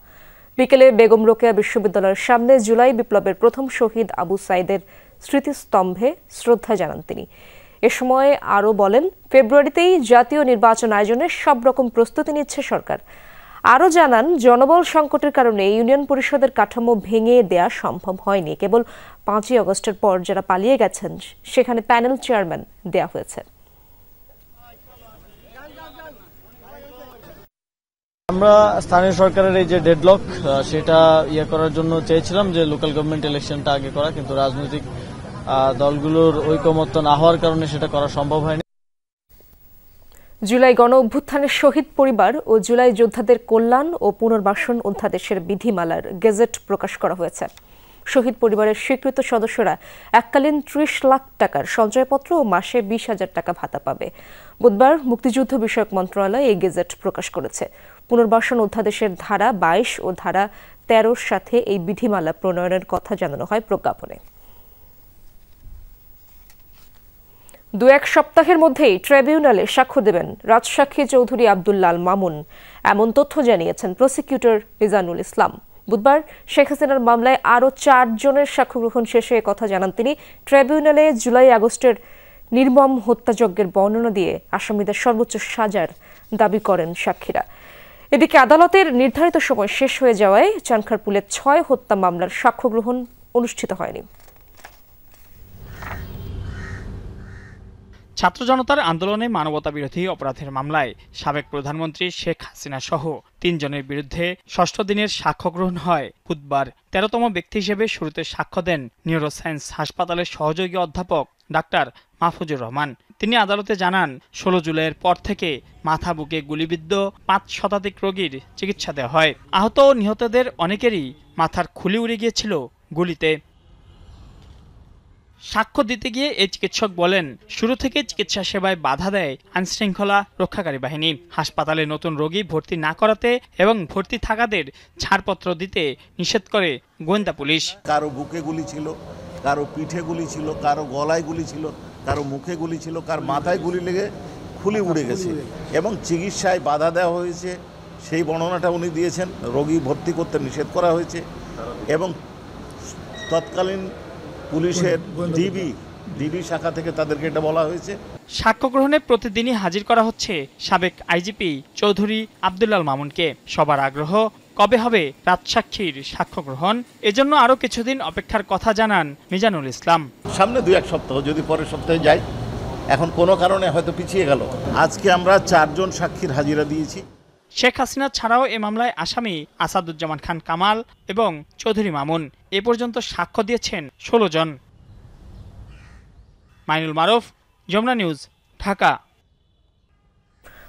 বিকেলে বেগম রোকেয়া বিশ্ববিদ্যালয়ের সামনে জুলাই বিপ্লবের প্রথম শহীদ আবু সাইদের স্মৃতিস্তম্ভে শ্রদ্ধা জানান তিনি। এ সময় আরও বলেন, ফেব্রুয়ারিতেই জাতীয় নির্বাচন আয়োজনের সব রকম প্রস্তুতি নিচ্ছে সরকার। আরও জানান, জনবল সংকটের কারণে ইউনিয়ন পরিষদের কাঠামো ভেঙে দেয়া সম্ভব হয়নি। কেবল 5ই আগস্টের পর যারা পালিয়ে গেছেন সেখানে প্যানেল চেয়ারম্যান দেয়া হয়েছে। আমরা স্থানীয় সরকারের এই যে ডেডলক সেটা করার জন্য চেয়েছিলাম যে লোকাল গভর্নমেন্ট ইলেকশনটা আগে করা, কিন্তু রাজনৈতিক দলগুলোর ঐকমত্য না হওয়ার কারণে সেটা করা সম্ভব হয়নি। জুলাই গণ অভ্যুত্থানের শহীদ পরিবার ও জুলাই যোদ্ধাদের কল্যাণ ও পুনর্বাসন অধ্যাদেশের বিধিমালার গেজেট প্রকাশ করা হয়েছে। শহীদ পরিবারের স্বীকৃত সদস্যরা এককালীন 30 লাখ টাকার সঞ্চয়পত্র ও মাসে 20,000 টাকা ভাতা পাবে। বুধবার মুক্তিযুদ্ধ বিষয়ক মন্ত্রণালয় এই গেজেট প্রকাশ করেছে। পুনর্বাসন অধ্যাদেশের ধারা 22 ও ধারা 13-র সাথে এই বিধিমালা প্রণয়নের কথা জানানো হয় প্রজ্ঞাপনে। 2-1 সপ্তাহের মধ্যেই ট্রাইব্যুনালে সাক্ষ্য দেবেন রাজসাক্ষী চৌধুরী আব্দুল্লাল মামুন, এমন তথ্য জানিয়েছেন প্রসিকিউটর মিজানুল ইসলাম। বুধবার শেখ হাসিনার মামলায় আরও 4 জনের সাক্ষ্য গ্রহণ শেষে কথা জানান তিনি। ট্রাইব্যুনালে জুলাই আগস্টের নির্মম হত্যাযজ্ঞের বর্ণনা দিয়ে আসামিদের সর্বোচ্চ সাজার দাবি করেন সাক্ষীরা। এদিকে আদালতের নির্ধারিত সময় শেষ হয়ে যাওয়ায় চানখারপুলের 6 হত্যা মামলার সাক্ষ্য গ্রহণ অনুষ্ঠিত হয়নি। ছাত্র জনতার আন্দোলনে মানবতা বিরোধী অপরাধের মামলায় সাবেক প্রধানমন্ত্রী শেখ হাসিনা সহ 3 জনের বিরুদ্ধে 6ষ্ঠ দিনের সাক্ষ্য গ্রহণ হয় বুধবার। 13তম ব্যক্তি হিসেবে শুরুতে সাক্ষ্য দেন নিউরোসায়েন্স হাসপাতালের সহযোগী অধ্যাপক ডাক্তার মাহফুজুর রহমান। তিনি আদালতে জানান, 16 জুলাইয়ের পর থেকে মাথা বুকে গুলিবিদ্ধ 5 শতাধিক রোগীর চিকিৎসা দেওয়া হয়। আহত ও নিহতদের অনেকেরই মাথার খুলি উড়ে গিয়েছিল গুলিতে। সাক্ষ্য দিতে গিয়ে এই চিকিৎসক বলেন, শুরু থেকে চিকিৎসা সেবায় বাধা দেয় আইনশৃঙ্খলা রক্ষাকারী বাহিনী। হাসপাতালে নতুন রোগী ভর্তি না করাতে এবং ভর্তি থাকাদের ছাড়পত্র দিতে নিষেধ করে গোয়েন্দা পুলিশ। কারো বুকে গুলি ছিল, কারো পিঠে গুলি ছিল, কারো গলায় গুলি ছিল, কারো মুখে গুলি ছিল, কার মাথায় গুলি লেগে খুলি উড়ে গেছে এবং চিকিৎসায় বাধা দেওয়া হয়েছে সেই বর্ণনাটা উনি দিয়েছেন। রোগী ভর্তি করতে নিষেধ করা হয়েছে এবং তৎকালীন পুলিশের ডিবি শাখা থেকে তাদেরকে এটা বলা হয়েছে। সাক্ষ্য গ্রহণে প্রতিদিনই হাজির করা হচ্ছে সাবেক আইজিপি চৌধুরী আব্দুল্লাল মামুনকে। সবার আগ্রহ কবে হবে রাজসাক্ষীর সাক্ষ্য গ্রহণ, এজন্য আরও কিছুদিন অপেক্ষার কথা জানান মিজানুল ইসলাম। সামনে 2-1 সপ্তাহ, যদি পরের সপ্তাহে যাই, এখন কোনো কারণে হয়তো পিছিয়ে গেল। আজকে আমরা 4 জন সাক্ষীর হাজিরা দিয়েছি। শেখ হাসিনা ছাড়াও এ মামলায় আসামি আসাদুজ্জামান খান কামাল এবং চৌধুরী মামুন এ পর্যন্ত সাক্ষ্য দিয়েছেন 16 জন। মাইনুল মারুফ, যমুনা নিউজ, ঢাকা।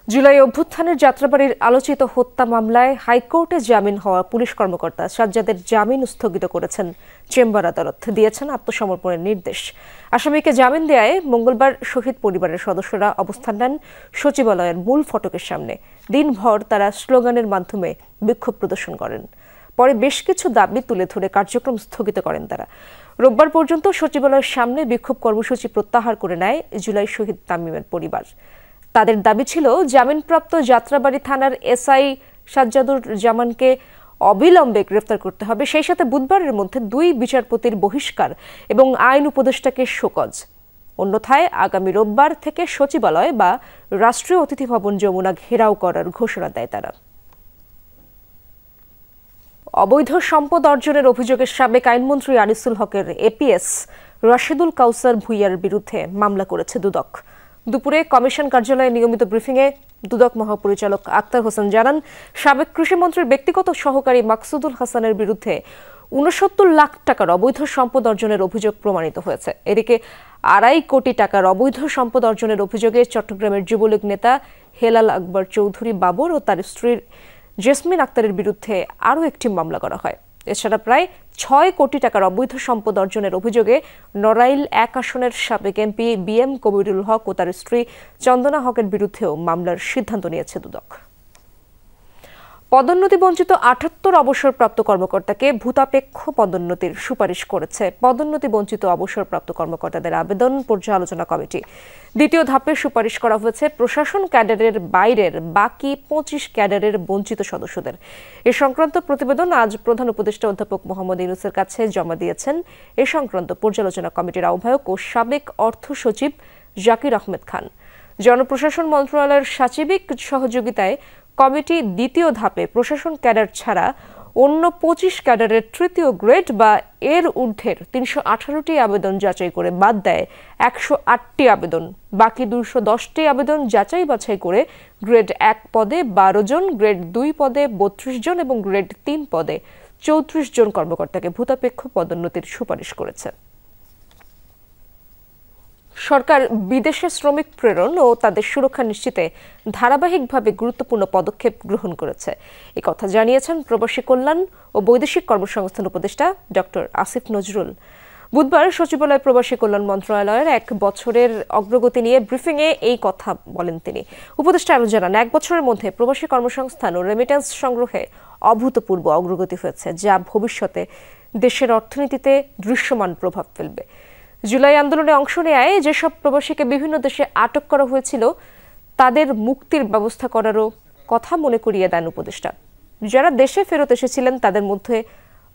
জুলাই অভ্যুত্থানের যাত্রাবাড়ির আলোচিত হত্যা মামলায় হাইকোর্টে জামিন হওয়া পুলিশ কর্মকর্তা সাজ্জাদের জামিন স্থগিত করেছেন চেম্বার আদালত, দিয়েছেন আত্মসমর্পণের নির্দেশ। আসামিকে জামিন দেয়ায় মঙ্গলবার শহীদ পরিবারের সদস্যরা অবস্থান নেন সচিবালয়ের মূল ফটকের সামনে। দিনভর তারা স্লোগানের মাধ্যমে বিক্ষোভ প্রদর্শন করেন। পরে বেশ কিছু দাবি তুলে ধরে কার্যক্রম স্থগিত করেন তারা। রোববার পর্যন্ত সচিবালয়ের সামনে বিক্ষোভ কর্মসূচি প্রত্যাহার করে নেয় জুলাই শহীদ তামিমের পরিবার। তাদের দাবি ছিল, জামিনপ্রাপ্ত যাত্রাবাড়ি থানার এসআই সাজ্জাদুর জামানকে অবিলম্বে গ্রেফতার করতে হবে, সেই সাথে বুধবারের মধ্যে 2 বিচারপতির বহিষ্কার এবং আইন উপদেষ্টাকে শোকজ। অন্যথায় আগামী রোববার থেকে সচিবালয় বা রাষ্ট্রীয় অতিথি ভবন যমুনা ঘেরাও করার ঘোষণা দেয় তারা। অবৈধ সম্পদ অর্জনের অভিযোগে সাবেক আইনমন্ত্রী আনিসুল হকের এপিএস রাশেদুল কাউসার ভুইয়ার বিরুদ্ধে মামলা করেছে দুদক। দুপুরে কমিশন কার্যালয়ে নিয়মিত ব্রিফিংয়ে দুদক মহাপরিচালক আক্তার হোসেন জানান, সাবেক কৃষিমন্ত্রীর ব্যক্তিগত সহকারী মাকসুদুল হাসানের বিরুদ্ধে 69 লাখ টাকার অবৈধ সম্পদ অর্জনের অভিযোগ প্রমাণিত হয়েছে। এদিকে 2.5 কোটি টাকার অবৈধ সম্পদ অর্জনের অভিযোগে চট্টগ্রামের যুবলীগ নেতা হেলাল আকবর চৌধুরী বাবর ও তার স্ত্রী জেসমিন আক্তারের বিরুদ্ধে আরও একটি মামলা করা হয়। এছাড়া প্রায় 6 কোটি টাকার অবৈধ সম্পদ অর্জনের অভিযোগে নড়াইল 1 আসনের সাবেক এমপি বিএম কবিরুল হক ও তার স্ত্রী চন্দনা হকের বিরুদ্ধেও মামলার সিদ্ধান্ত নিয়েছে দুদক। পদোন্নতি বঞ্চিত ৭৮ অবসরপ্রাপ্ত কর্মকর্তাকে ভূতাপেক্ষ পদোন্নতির সুপারিশ করেছে পদোন্নতি বঞ্চিত অবসরপ্রাপ্ত কর্মকর্তাদের আবেদন পর্যালোচনা কমিটি। দ্বিতীয় ধাপে সুপারিশ করা হয়েছে প্রশাসন ক্যাডারের বাইরের বাকি ২৫ ক্যাডারের বঞ্চিত সদস্যদের। এ সংক্রান্ত প্রতিবেদন আজ প্রধান উপদেষ্টা অধ্যাপক মোহাম্মদ ইউনূসের কাছে জমা দিয়েছেন এ সংক্রান্ত পর্যালোচনা কমিটির আহ্বায়ক ও সাবেক অর্থ সচিব জাকির আহমেদ খান। জনপ্রশাসন মন্ত্রণালয়ের সাচিবিক সহযোগিতায় কমিটি দ্বিতীয় ধাপে প্রশাসন ক্যাডার ছাড়া অন্য ২৫ ক্যাডারের তৃতীয় গ্রেড বা এর ঊর্ধ্বের ৩১৮টি আবেদন যাচাই করে বাদ দেয় ১০৮টি আবেদন। বাকি ২১০টি আবেদন যাচাই বাছাই করে গ্রেড ১ পদে ১২ জন, গ্রেড ২ পদে ৩২ জন এবং গ্রেড ৩ পদে ৩৪ জন কর্মকর্তাকে ভূতাপেক্ষ পদোন্নতির সুপারিশ করেছে। সরকার বিদেশে শ্রমিক প্রেরণ ও তাদের সুরক্ষা নিশ্চিতে ধারাবাহিকভাবে গুরুত্বপূর্ণ পদক্ষেপ গ্রহণ করেছে। এই কথা জানিয়েছেন প্রবাসী কল্যাণ ও বৈদেশিক কর্মসংস্থান উপদেষ্টা ডক্টর আসিফ নজরুল। বুধবার সচিবালয় প্রবাসী কল্যাণ মন্ত্রণালয়ের ১ বছরের অগ্রগতি নিয়ে ব্রিফিংয়ে এই কথা বলেন তিনি। উপদেষ্টা আরও জানান, ১ বছরের মধ্যে প্রবাসী কর্মসংস্থান ও রেমিটেন্স সংগ্রহে অভূতপূর্ব অগ্রগতি হয়েছে, যা ভবিষ্যতে দেশের অর্থনীতিতে দৃশ্যমান প্রভাব ফেলবে। জুলাই আন্দোলনে অংশ নেয় যেসব প্রবাসীকে বিভিন্ন দেশে আটক করা হয়েছিল তাদের মুক্তির ব্যবস্থা করারও কথা মনে করিয়ে দেন উপদেষ্টা। যারা দেশে ফেরত এসেছিলেন তাদের মধ্যে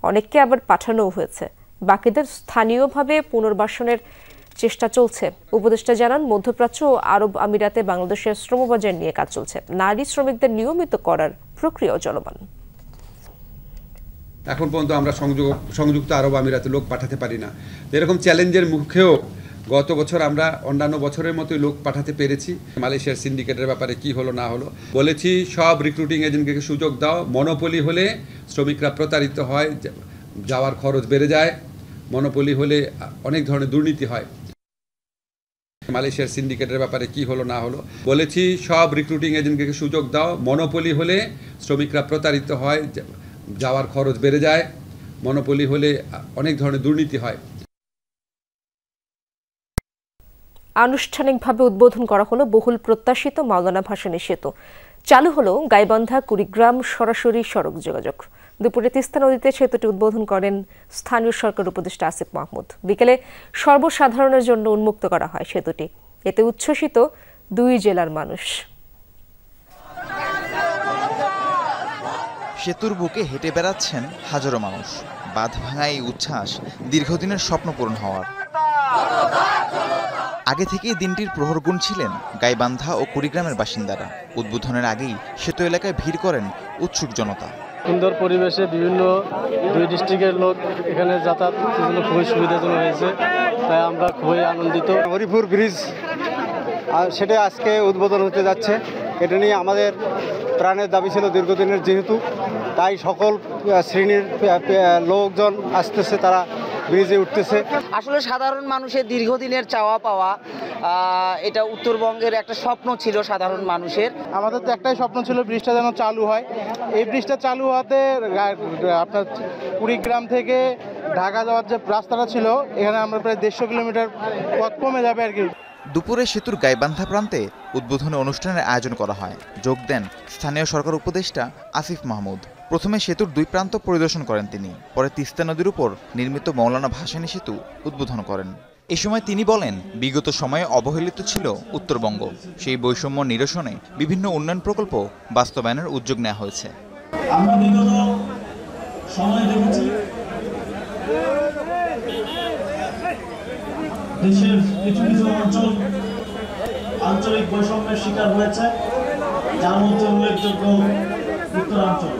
অনেককে আবার পাঠানোও হয়েছে। বাকিদের স্থানীয়ভাবে পুনর্বাসনের চেষ্টা চলছে। উপদেষ্টা জানান, মধ্যপ্রাচ্য ও আরব আমিরাতে বাংলাদেশের শ্রমবাজার নিয়ে কাজ চলছে। নারী শ্রমিকদের নিয়মিত করার প্রক্রিয়াও চলমান। এখন পর্যন্ত আমরা সংযুক্ত আরব আমিরাতে লোক পাঠাতে পারি না। এরকম চ্যালেঞ্জের মুখেও গত বছর আমরা অন্যান্য বছরের মতোই লোক পাঠাতে পেরেছি। মালয়েশিয়ার সিন্ডিকেটের ব্যাপারে কি হলো না হলো বলেছি, সব রিক্রুটিং এজেন্টকে সুযোগ দাও। মনোপলি হলে শ্রমিকরা প্রতারিত হয়, যাওয়ার খরচ বেড়ে যায়। মনোপলি হলে অনেক ধরনের দুর্নীতি হয়। মালয়েশিয়ার সিন্ডিকেটের ব্যাপারে কি হলো না হলো বলেছি, সব রিক্রুটিং এজেন্টকে সুযোগ দাও। মনোপলি হলে শ্রমিকরা প্রতারিত হয়, যাওয়ার খরচ বেড়ে যায়। মনোপলি হলে অনেক ধরনের দুর্নীতি হয়। আনুষ্ঠানিকভাবে উদ্বোধন করা হলো বহুল প্রত্যাশিত মাওলানা ভাসানী সেতু। চালু হলো গাইবান্ধা কুড়িগ্রাম সরাসরি সড়ক যোগাযোগ। দুপুরে তিস্তা নদীতে সেতুটি উদ্বোধন করেন স্থানীয় সরকার উপদেষ্টা আসিফ মাহমুদ। বিকেলে সর্বসাধারণের জন্য উন্মুক্ত করা হয় সেতুটি। এতে উচ্ছ্বসিত ২ জেলার মানুষ। সেতুর বুকে হেঁটে বেড়াচ্ছেন হাজারো মানুষ। বাঁধ ভাঙা এই উচ্ছ্বাস দীর্ঘদিনের স্বপ্ন পূরণ হওয়ার। আগে থেকেই দিনটির প্রহর গুনছিলেন গাইবান্ধা ও কুড়িগ্রামের বাসিন্দারা। উদ্বোধনের আগেই সেতু এলাকায় ভিড় করেন উৎসুক জনতা। সুন্দর পরিবেশে বিভিন্ন 2 ডিস্ট্রিক্টের লোক এখানে যাতায়াতের জন্য খুবই সুবিধাজনক হয়েছে, তাই আমরা খুবই আনন্দিত। হরিপুর ব্রিজ সেটা আজকে উদ্বোধন হতে যাচ্ছে। এটা নিয়ে আমাদের প্রাণের দাবি ছিল দীর্ঘদিনের, যেহেতু তাই সকল শ্রেণীর লোকজন আসতেছে, তারা ব্রিজে উঠতেছে। আসলে সাধারণ মানুষের দীর্ঘদিনের চাওয়া পাওয়া, এটা উত্তরবঙ্গের একটা স্বপ্ন ছিল সাধারণ মানুষের। আমাদের তো একটাই স্বপ্ন ছিল ব্রিজটা যেন চালু হয়। এই ব্রিজটা চালু হওয়াতে আপনার কুড়িগ্রাম থেকে ঢাকা যাওয়ার যে রাস্তাটা ছিল, এখানে আমরা প্রায় 150 কিলোমিটার পথ কমে যাবে আর কি। দুপুরে সেতুর গাইবান্ধা প্রান্তে উদ্বোধনী অনুষ্ঠানের আয়োজন করা হয়। যোগ দেন স্থানীয় সরকার উপদেষ্টা আসিফ মাহমুদ। প্রথমে সেতুর 2 প্রান্ত পরিদর্শন করেন তিনি। পরে তিস্তা নদীর উপর নির্মিত মাওলানা ভাসানী সেতু উদ্বোধন করেন। এ সময় তিনি বলেন, বিগত সময়ে অবহেলিত ছিল উত্তরবঙ্গ। সেই বৈষম্য নিরসনে বিভিন্ন উন্নয়ন প্রকল্প বাস্তবায়নের উদ্যোগ নেওয়া হয়েছে। আমরা বিগত সময় দেখেছি দেশের কিছু কিছু অঞ্চল আঞ্চলিক বৈষম্যের শিকার হয়েছে, যার মধ্যে উল্লেখযোগ্য উত্তরাঞ্চল।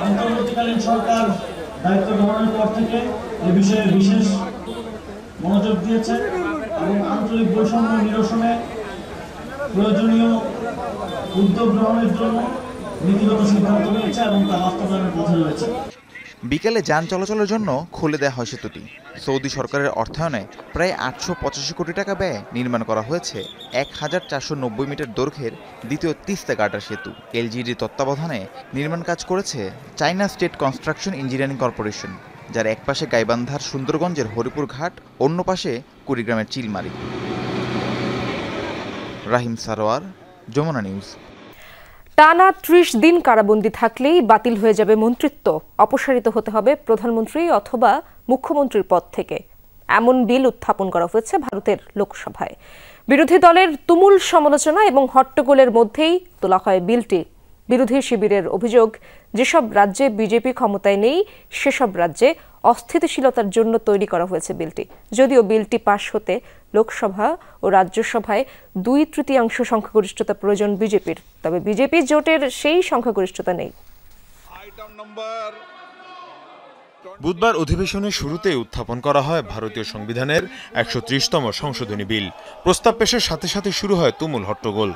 অন্তর্বর্তীকালীন সরকার দায়িত্ব গ্রহণের পর থেকে এ বিষয়ে বিশেষ মনোযোগ দিয়েছে এবং আঞ্চলিক বৈষম্য নিরসনে প্রয়োজনীয় উদ্যোগ গ্রহণের জন্য নীতিগত সিদ্ধান্ত নিয়েছে এবং তা বাস্তবায়নের পথে রয়েছে। বিকেলে যান চলাচলের জন্য খুলে দেওয়া হয় সেতুটি। সৌদি সরকারের অর্থায়নে প্রায় ৮৮৫ কোটি টাকা ব্যয়ে নির্মাণ করা হয়েছে ১৪৯০ মিটার দৈর্ঘ্যের দ্বিতীয় তিস্তা গার্ডার সেতু। এলজিইডির তত্ত্বাবধানে নির্মাণ কাজ করেছে China state construction engineering corporation, যার এক পাশে গাইবান্ধার সুন্দরগঞ্জের হরিপুর ঘাট, অন্য পাশে কুড়িগ্রামের চিলমারি। রাহিম সারোয়ার, যমুনা নিউজ। টানা ৩০ দিন কারাবন্দী থাকলেই বাতিল হয়ে যাবে মন্ত্রিত্ব, অপসারিত হতে হবে প্রধানমন্ত্রী অথবা মুখ্যমন্ত্রীর পদ থেকে, এমন বিল উত্থাপন করা হয়েছে ভারতের লোকসভায়। বিরোধী দলের তুমুল সমালোচনা এবং হট্টগোলের মধ্যেই তোলা হয় বিলটি। বিরোধী শিবিরের অভিযোগ, যেসব রাজ্যে বিজেপি ক্ষমতায় নেই সেসব রাজ্যে অস্থিতিশীলতার জন্য তৈরি করা হয়েছে বিলটি। যদিও বিলটি পাশ হতে লোকসভা ও রাজ্যসভায় 2/3 সংখ্যাগরিষ্ঠতা প্রয়োজন বিজেপির, তবে বিজেপি জোটের সেই সংখ্যাগরিষ্ঠতা নেই। বুধবার অধিবেশনের শুরুতে উত্থাপন করা হয় ভারতীয় সংবিধানের 130তম সংশোধনী বিল। প্রস্তাব পেশের সাথে সাথে শুরু হয় তুমুল হট্টগোল।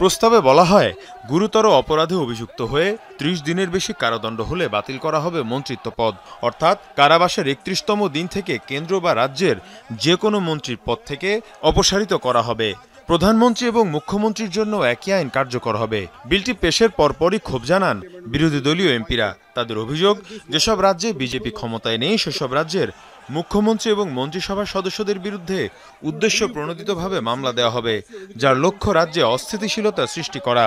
প্রস্তাবে বলা হয়, গুরুতর অপরাধে অভিযুক্ত হয়ে 30 দিনের বেশি কারাদণ্ড হলে বাতিল করা হবে মন্ত্রিত্ব পদ, অর্থাৎ কারাবাসের 31তম দিন থেকে কেন্দ্র বা রাজ্যের যে কোনো মন্ত্রীর পদ থেকে অপসারিত করা হবে। প্রধানমন্ত্রী এবং মুখ্যমন্ত্রীর জন্য একই আইন কার্যকর হবে। বিলটি পেশের পরপরই ক্ষোভ জানান বিরোধী দলীয় এমপিরা। তাদের অভিযোগ, যেসব রাজ্যে বিজেপি ক্ষমতায় নেই সেসব রাজ্যের মুখ্যমন্ত্রী এবং মন্ত্রিসভার সদস্যদের বিরুদ্ধে উদ্দেশ্য প্রণোদিতভাবে মামলা দেওয়া হবে, যার লক্ষ্য রাজ্যে অস্থিতিশীলতা সৃষ্টি করা।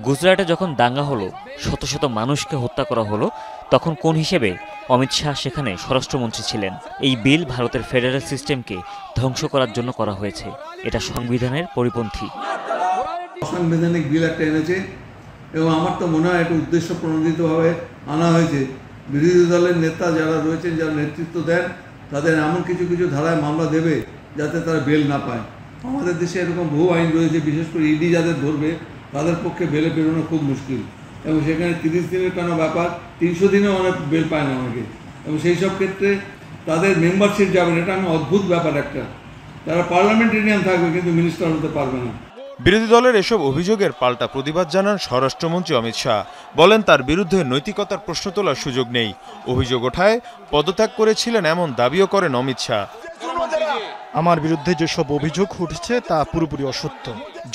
গুজরাটে যখন দাঙ্গা হলো, শত শত মানুষকে হত্যা করা হলো, তখন কোন হিসেবে অমিত শাহ সেখানে স্বরাষ্ট্রমন্ত্রী ছিলেন। এই বিল ভারতের ফেডারেল সিস্টেমকে ধ্বংস করার জন্য করা হয়েছে। এটা সংবিধানের পরিপন্থী। অসাংবিধানিক বিল একটা এনেছে এবং আমার তো মনে হয় এটা উদ্দেশ্য প্রণোদিতভাবে আনা হয়েছে। বিরোধী দলের নেতা যারা রয়েছেন, যারা নেতৃত্ব দেন, তাদের এমন কিছু কিছু ধারায় মামলা দেবে যাতে তারা বেল না পায়। আমাদের দেশে এরকম বহু আইন রয়েছে, বিশেষ করে ইডি যাদের ধরবে তাদের পক্ষে বেলে বেরোনো খুব মুশকিল, এবং সেখানে 30 দিনের কেন ব্যাপার, 300 দিনেও অনেক বেল পায় না অনেকে, এবং সেই সব ক্ষেত্রে তাদের মেম্বারশিপ যাবেন, এটা আমি অদ্ভুত ব্যাপার একটা। তারা পার্লামেন্টেরিয়ান থাকবে কিন্তু মিনিস্টার হতে পারবে না। বিরোধী দলের এসব অভিযোগের পাল্টা প্রতিবাদ জানান স্বরাষ্ট্রমন্ত্রী অমিত শাহ। বলেন, তার বিরুদ্ধে নৈতিকতার প্রশ্ন তোলার সুযোগ নেই। অভিযোগ ওঠায় পদত্যাগ করেছিলেন এমন দাবিও করেন অমিত শাহ। আমার বিরুদ্ধে যেসব অভিযোগ উঠছে তা পুরোপুরি অসত্য।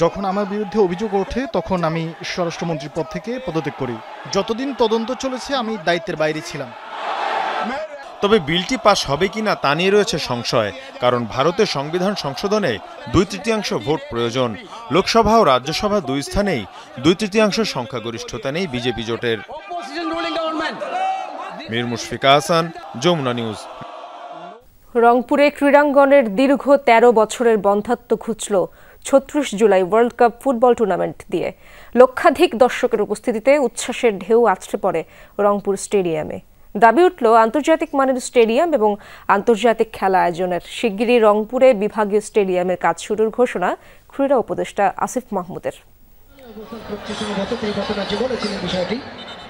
যখন আমার বিরুদ্ধে অভিযোগ ওঠে তখন আমি স্বরাষ্ট্রমন্ত্রীর পদ থেকে পদত্যাগ করি। যতদিন তদন্ত চলেছে আমি দায়িত্বের বাইরে ছিলাম। তবে বিলটি পাশ হবে কিনা তা নিয়ে রয়েছে সংশয়, কারণ ভারতের সংবিধান সংশোধনে 2/3 ভোট প্রয়োজন। লোকসভা ও রাজ্যসভা 2 স্থানেই 2/3 সংখ্যাগরিষ্ঠতা নেই বিজেপি জোটের। মীর মুশফিকা হাসান, যমুনা নিউজ। রংপুরে ক্রীড়াঙ্গনের দীর্ঘ 13 বছরের বন্ধ্যাত্ব ঘুচল 36 July world cup football tournament দিয়ে। লক্ষাধিক দর্শকের উপস্থিতিতে উচ্ছ্বাসের ঢেউ আছড়ে পড়ে রংপুর স্টেডিয়ামে। দাবি উঠল আন্তর্জাতিক মানের স্টেডিয়াম এবং আন্তর্জাতিক খেলা আয়োজনের। শিগগিরই রংপুরে বিভাগীয় স্টেডিয়ামের কাজ শুরুর ঘোষণা ক্রীড়া উপদেষ্টা আসিফ মাহমুদের।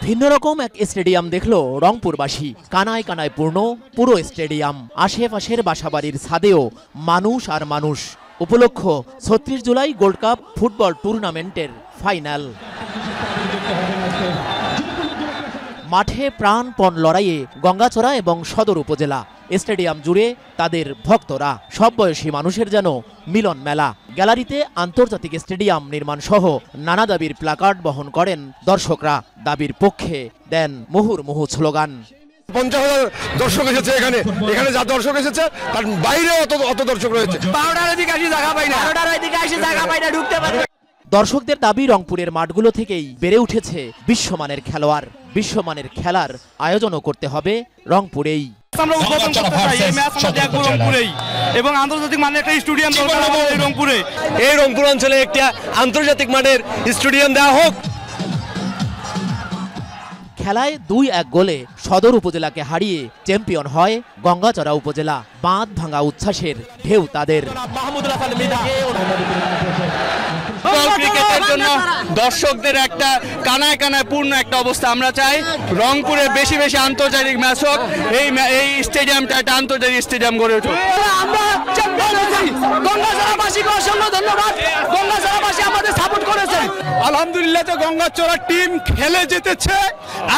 ভিন্ন রকম এক স্টেডিয়াম দেখল রংপুরবাসী। কানায় কানায় পূর্ণ পুরো স্টেডিয়াম। আশেপাশের বাসাবাড়ির ছাদেও মানুষ আর মানুষ। উপলক্ষ 36 জুলাই গোল্ড কাপ ফুটবল টুর্নামেন্টের ফাইনাল। মাঠে প্রাণপণ লড়াইয়ে গঙ্গাচড়া এবং সদর উপজেলা। স্টেডিয়াম জুড়ে তাদের ভক্তরা। সব বয়সী মানুষের যেন মিলন মেলা। গ্যালারিতে আন্তর্জাতিক স্টেডিয়াম নির্মাণ সহ নানা দাবির প্ল্যাকার্ড বহন করেন দর্শকরা। দাবির পক্ষে দেন মুহুর্মুহু স্লোগান। 50,000 দর্শক এসেছে এখানে যা দর্শক এসেছে তার বাইরে অত দর্শক রয়েছে। দর্শকদের দাবি, রংপুরের মাঠগুলো থেকেই বেড়ে উঠেছে বিশ্বমানের খেলোয়াড়। বিশ্বমানের খেলার আয়োজনও করতে হবে রংপুরেই। আমরা উদ্বোধন করতে চাই এই ম্যাচ আমরা দেখব রংপুরেই, এবং আন্তর্জাতিক মানের একটা স্টেডিয়াম দরকার আমাদের রংপুরে। এই রংপুর অঞ্চলে একটা আন্তর্জাতিক মানের স্টেডিয়াম দেওয়া হোক। খেলায় 2-1 গোলে সদর উপজেলাকে হারিয়ে চ্যাম্পিয়ন হয় গঙ্গাচড়া উপজেলা। বাঁধ ভাঙা উচ্ছ্বাসের ঢেউ তাদের। ক্রিকেটের জন্য দর্শকদের একটা কানায় কানায় পূর্ণ একটা অবস্থা আমরা চাই। রংপুরে বেশি বেশি আন্তর্জাতিক ম্যাচ হোক, এই স্টেডিয়ামটা একটা আন্তর্জাতিক স্টেডিয়াম গড়ে উঠুক। গঙ্গাচড়াবাসীকে অসংখ্য ধন্যবাদ। গঙ্গাচড়াবাসী আমাদের সাপোর্ট করেছে। আলহামদুলিল্লাহ, তো গঙ্গাচড়া টিম খেলে জিতেছে।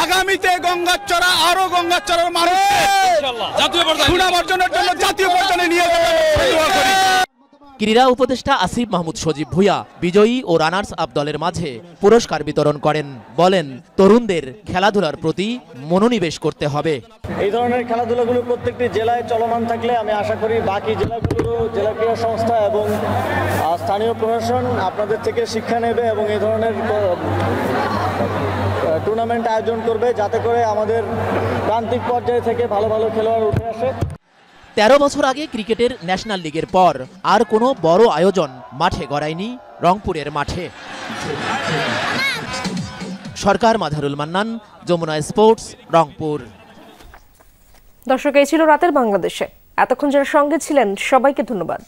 আগামীতে গঙ্গাচড়া আরো গঙ্গাচড়ার মানুষ সুনাম অর্জনের জন্য জাতীয় পর্যায়ে নিয়ে যাবে। ক্রীড়া উপদেষ্টা আসিফ মাহমুদ সজীব ভুঁইয়া বিজয়ী ও রানার্স আপ দলের মাঝে পুরস্কার বিতরণ করেন। বলেন, তরুণদের খেলাধুলার প্রতি মনোনিবেশ করতে হবে। এই ধরনের খেলাধুলাগুলো প্রত্যেকটি জেলায় চলমান থাকলে আমি আশা করি বাকি জেলাগুলোরও জেলা ক্রীড়া সংস্থা এবং স্থানীয় প্রশাসন আপনাদের থেকে শিক্ষা নেবে এবং এই ধরনের টুর্নামেন্ট আয়োজন করবে, যাতে করে আমাদের প্রান্তিক পর্যায়ে থেকে ভালো ভালো খেলোয়াড় উঠে আসে। 13 বছর আগে ক্রিকেটের ন্যাশনাল লিগের পর আর কোনো বড় আয়োজন মাঠে গড়ায়নি রংপুরের মাঠে। সরকার, মাধারুল মান্নান, যমুনা স্পোর্টস, রংপুর। দর্শক, এই ছিল রাতের বাংলাদেশে। এতক্ষণ যারা সঙ্গে ছিলেন সবাইকে ধন্যবাদ।